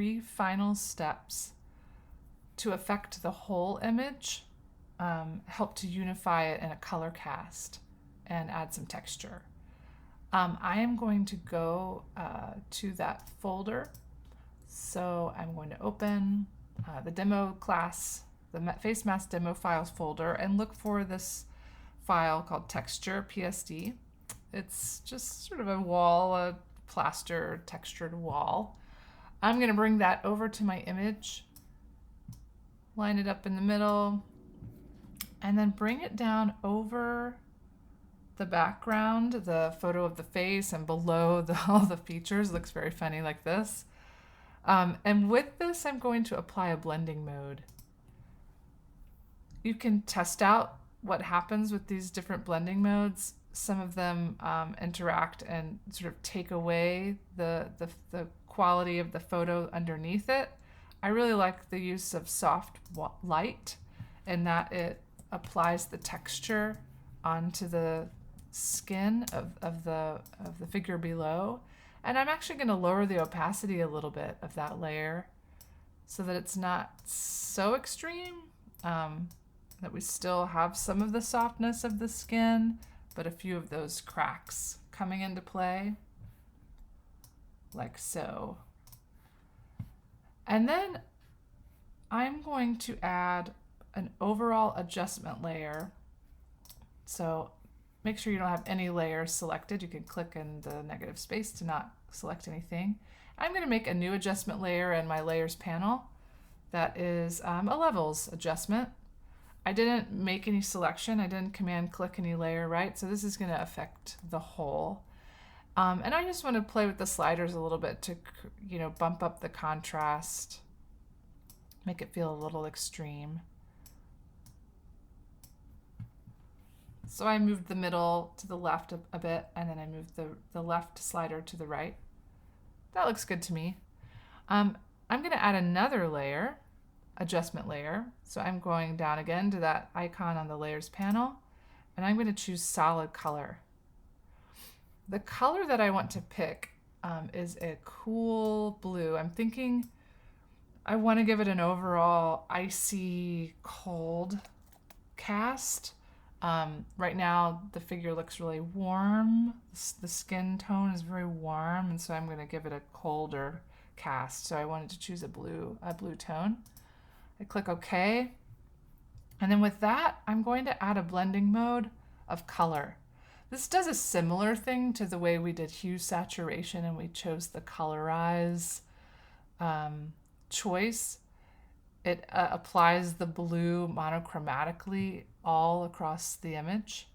3 final steps to affect the whole image, help to unify it in a color cast and add some texture. I am going to go to that folder. So I'm going to open the demo class, the FaceMaskDemo files folder, and look for this file called texture PSD. It's just sort of a wall, a plaster textured wall. I'm going to bring that over to my image, line it up in the middle, and then bring it down over the background, the photo of the face, and below all the features. It looks very funny like this. And with this, I'm going to apply a blending mode. You can test out what happens with these different blending modes. Some of them interact and sort of take away the quality of the photo underneath it. I really like the use of soft light in that it applies the texture onto the skin of the figure below. And I'm actually going to lower the opacity a little bit of that layer so that it's not so extreme, that we still have some of the softness of the skin, but a few of those cracks coming into play, like so. And then I'm going to add an overall adjustment layer. So make sure you don't have any layers selected. You can click in the negative space to not select anything. I'm going to make a new adjustment layer in my layers panel that is a levels adjustment. I didn't make any selection. I didn't command click any layer, right? So this is going to affect the whole. And I just want to play with the sliders a little bit to, bump up the contrast, make it feel a little extreme. So I moved the middle to the left a bit, and then I moved the left slider to the right. That looks good to me. I'm going to add another layer, adjustment layer. So I'm going down again to that icon on the layers panel, and I'm going to choose solid color. The color that I want to pick is a cool blue. I'm thinking I want to give it an overall icy cold cast. Right now the figure looks really warm. The skin tone is very warm, and so I'm going to give it a colder cast. So I wanted to choose a blue tone. I click OK. And then with that, I'm going to add a blending mode of color. This does a similar thing to the way we did hue saturation and we chose the colorize choice. It applies the blue monochromatically all across the image.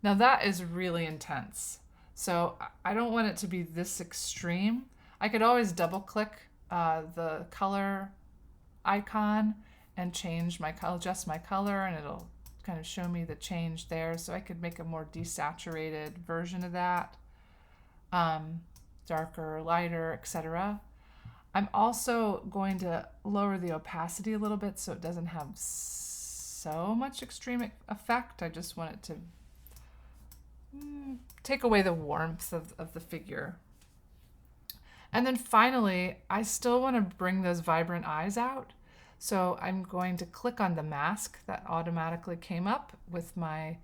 Now that is really intense. So I don't want it to be this extreme. I could always double click the color icon and adjust my color, and it'll kind of show me the change there. So I could make a more desaturated version of that, darker, lighter, etc. I'm also going to lower the opacity a little bit so it doesn't have so much extreme effect. I just want it to take away the warmth of the figure. And then finally, I still want to bring those vibrant eyes out. So I'm going to click on the mask that automatically came up with my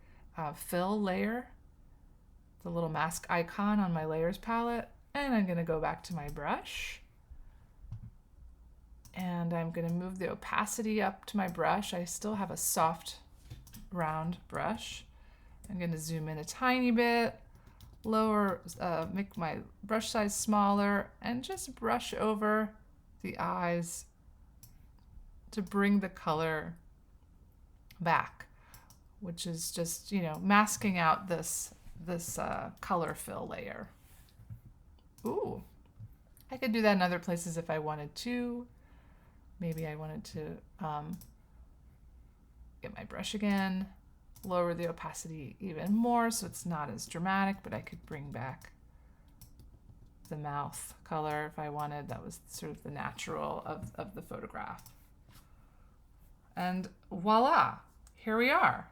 fill layer, the little mask icon on my layers palette, and I'm going to go back to my brush. And I'm going to move the opacity up to my brush. I still have a soft, round brush. I'm going to zoom in a tiny bit, make my brush size smaller, and just brush over the eyes to bring the color back, which is just, masking out this color fill layer. Ooh, I could do that in other places if I wanted to. Maybe I wanted to get my brush again, lower the opacity even more so it's not as dramatic, but I could bring back the mouth color if I wanted. That was sort of the natural of the photograph. And voila, here we are.